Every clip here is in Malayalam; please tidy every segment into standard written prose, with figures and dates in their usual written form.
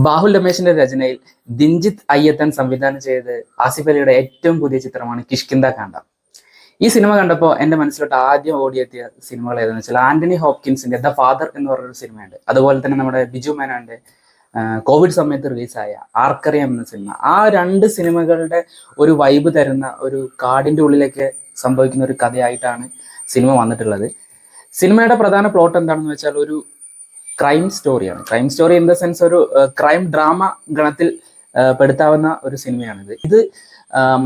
ബാഹുൽ രമേശിന്റെ രചനയിൽ ദിൻജിത്ത് അയ്യത്തൻ സംവിധാനം ചെയ്ത് ആസിഫ് അലിയുടെ ഏറ്റവും പുതിയ ചിത്രമാണ് കിഷ്കിന്ദ കാണ്ട. ഈ സിനിമ കണ്ടപ്പോൾ എൻ്റെ മനസ്സിലോട്ട് ആദ്യം ഓടിയെത്തിയ സിനിമകൾ ഏതെന്ന് വെച്ചാൽ ആന്റണി ഹോപ്കിൻസിന്റെ ദ ഫാദർ എന്ന് പറഞ്ഞൊരു സിനിമയുണ്ട്. അതുപോലെ തന്നെ നമ്മുടെ ബിജു മേനോന്റെ കോവിഡ് സമയത്ത് റിലീസായ ആർക്കറിയാം എന്ന സിനിമ. ആ രണ്ട് സിനിമകളുടെ ഒരു വൈബ് തരുന്ന ഒരു കാടിന്റെ ഉള്ളിലേക്ക് സംഭവിക്കുന്ന ഒരു കഥയായിട്ടാണ് സിനിമ വന്നിട്ടുള്ളത്. സിനിമയുടെ പ്രധാന പ്ലോട്ട് എന്താണെന്ന് വെച്ചാൽ ഒരു ക്രൈം സ്റ്റോറിയാണ്. Crime story in the sense ഒരു ക്രൈം ഡ്രാമ ഗണത്തിൽ പെടുത്താവുന്ന ഒരു സിനിമയാണിത്. ഇത്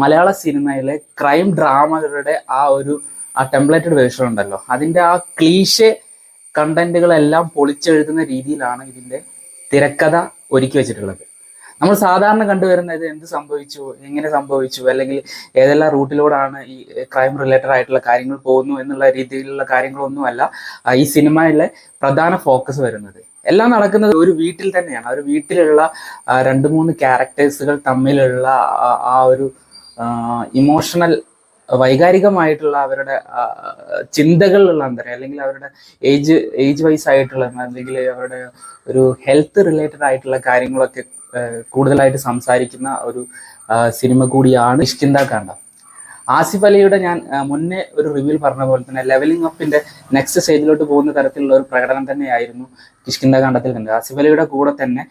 മലയാള സിനിമയിലെ ക്രൈം ഡ്രാമകളുടെ ആ ടെംപ്ലേറ്റഡ് വേർഷൻ ഉണ്ടല്ലോ, അതിൻ്റെ ആ ക്ലീഷെ കണ്ടന്റുകളെല്ലാം പൊളിച്ചെഴുതുന്ന രീതിയിലാണ് ഇതിൻ്റെ തിരക്കഥ ഒരുക്കി വെച്ചിട്ടുള്ളത്. നമ്മൾ സാധാരണ കണ്ടുവരുന്നത് എന്ത് സംഭവിച്ചു, എങ്ങനെ സംഭവിച്ചു, അല്ലെങ്കിൽ ഏതെല്ലാം റൂട്ടിലൂടെയാണ് ഈ ക്രൈം റിലേറ്റഡ് ആയിട്ടുള്ള കാര്യങ്ങൾ പോകുന്നു എന്നുള്ള രീതിയിലുള്ള കാര്യങ്ങളൊന്നുമല്ല ഈ സിനിമയിലെ പ്രധാന ഫോക്കസ് വരുന്നത്. എല്ലാം നടക്കുന്നത് ഒരു വീട്ടിൽ തന്നെയാണ്. ഒരു വീട്ടിലുള്ള രണ്ട് മൂന്ന് ക്യാരക്ടേഴ്സുകൾ തമ്മിലുള്ള ആ ഒരു ഇമോഷണൽ വൈകാരികമായിട്ടുള്ള അവരുടെ ചിന്തകളിലുള്ള അന്തരം, അല്ലെങ്കിൽ അവരുടെ ഏജ് വൈസ് ആയിട്ടുള്ള, അല്ലെങ്കിൽ അവരുടെ ഒരു ഹെൽത്ത് റിലേറ്റഡ് ആയിട്ടുള്ള കാര്യങ്ങളൊക്കെ കൂടുതലായിട്ട് സംസാരിക്കുന്ന ഒരു സിനിമ കൂടിയാണ് കിഷ്കിന്ദ കാണ്ട. ആസിഫ് അലിയുടെ ഞാൻ മുന്നേ ഒരു റിവ്യൂവിൽ പറഞ്ഞ പോലെ തന്നെ ലെവലിംഗ് അപ്പിന്റെ നെക്സ്റ്റ് സ്റ്റേജിലോട്ട് പോകുന്ന തരത്തിലുള്ള ഒരു പ്രകടനം തന്നെയായിരുന്നു കിഷ്കിന്ദ കാണ്ടത്തിൽ കണ്ടത്. ആസിഫ് അലിയുടെ കൂടെ തന്നെ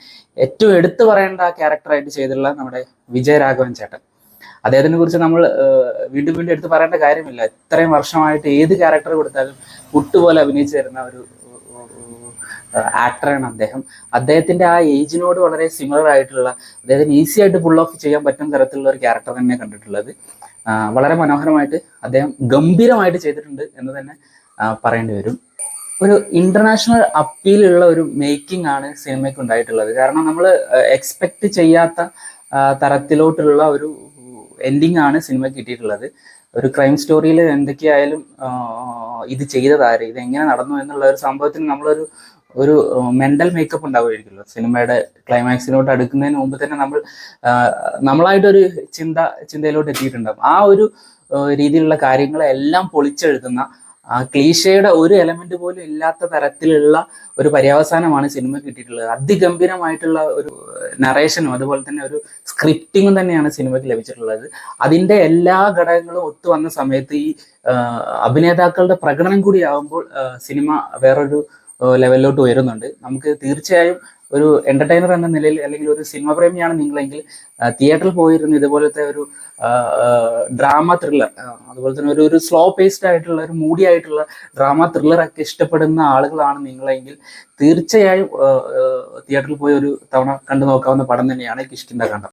ഏറ്റവും എടുത്തു പറയേണ്ട ക്യാരക്ടറായിട്ട് ചെയ്തിട്ടുള്ള നമ്മുടെ വിജയരാഘവൻ ചേട്ടൻ. അദ്ദേഹത്തിനെ കുറിച്ച് നമ്മൾ വീണ്ടും വീണ്ടും എടുത്ത് പറയേണ്ട കാര്യമില്ല. ഇത്രയും വർഷമായിട്ട് ഏത് ക്യാരക്ടർ കൊടുത്താലും പുട്ടുപോലെ അഭിനയിച്ചു തരുന്ന ഒരു ആക്ടറാണ് അദ്ദേഹം. അദ്ദേഹത്തിന്റെ ആ ഏജിനോട് വളരെ സിമിലർ ആയിട്ടുള്ള, അദ്ദേഹത്തിന് ഈസി ആയിട്ട് പുൾ ഓഫ് ചെയ്യാൻ പറ്റുന്ന തരത്തിലുള്ള ഒരു ക്യാരക്ടർ തന്നെ കണ്ടിട്ടുള്ളത്. വളരെ മനോഹരമായിട്ട് അദ്ദേഹം ഗംഭീരമായിട്ട് ചെയ്തിട്ടുണ്ട് എന്ന് തന്നെ പറയേണ്ടി വരും. ഒരു ഇന്റർനാഷണൽ അപ്പീലുള്ള ഒരു മേക്കിംഗ് ആണ് സിനിമയ്ക്ക് ഉണ്ടായിട്ടുള്ളത്. കാരണം നമ്മൾ എക്സ്പെക്ട് ചെയ്യാത്ത തരത്തിലോട്ടുള്ള ഒരു എൻഡിങ് ആണ് സിനിമയ്ക്ക് കിട്ടിയിട്ടുള്ളത്. ഒരു ക്രൈം സ്റ്റോറിയിൽ എന്തൊക്കെയായാലും ഇത് ചെയ്തതാര്, ഇത് എങ്ങനെ നടന്നു എന്നുള്ള ഒരു സംഭവത്തിന് ഒരു മെന്റൽ മേക്കപ്പ് ഉണ്ടാവുമായിരിക്കുമല്ലോ. സിനിമയുടെ ക്ലൈമാക്സിലോട്ട് അടുക്കുന്നതിന് മുമ്പ് തന്നെ നമ്മളായിട്ടൊരു ചിന്തയിലോട്ട് എത്തിയിട്ടുണ്ടാവും. ആ ഒരു രീതിയിലുള്ള കാര്യങ്ങളെല്ലാം പൊളിച്ചെഴുതുന്ന ക്ലീഷയുടെ ഒരു എലമെന്റ് പോലും ഇല്ലാത്ത തരത്തിലുള്ള ഒരു പര്യവസാനമാണ് സിനിമ കിട്ടിയിട്ടുള്ളത്. അതിഗംഭീരമായിട്ടുള്ള ഒരു നറേഷനും അതുപോലെ തന്നെ ഒരു സ്ക്രിപ്റ്റിങ്ങും തന്നെയാണ് സിനിമയ്ക്ക് ലഭിച്ചിട്ടുള്ളത്. അതിൻ്റെ എല്ലാ ഘടകങ്ങളും ഒത്തു വന്ന സമയത്ത് ഈ അഭിനേതാക്കളുടെ പ്രകടനം കൂടി ആവുമ്പോൾ സിനിമ വേറൊരു ലെവലിലോട്ട് ഉയരുന്നുണ്ട്. നമുക്ക് തീർച്ചയായും ഒരു എന്റർടൈനർ എന്ന നിലയിൽ, അല്ലെങ്കിൽ ഒരു സിനിമ പ്രേമിയാണ് നിങ്ങളെങ്കിൽ തിയേറ്ററിൽ പോയിരുന്ന് ഇതുപോലത്തെ ഒരു ഡ്രാമ ത്രില്ലർ, അതുപോലെ തന്നെ ഒരു സ്ലോ പേസ്ഡ് ആയിട്ടുള്ള, ഒരു മൂഡി ആയിട്ടുള്ള ഡ്രാമ ത്രില്ലർ ഒക്കെ ഇഷ്ടപ്പെടുന്ന ആളുകളാണ് നിങ്ങളെങ്കിൽ തീർച്ചയായും തിയേറ്ററിൽ പോയി ഒരു തവണ കണ്ടു നോക്കാവുന്ന പടം തന്നെയാണ് കിഷ്കിന്ദ കാണ്ട.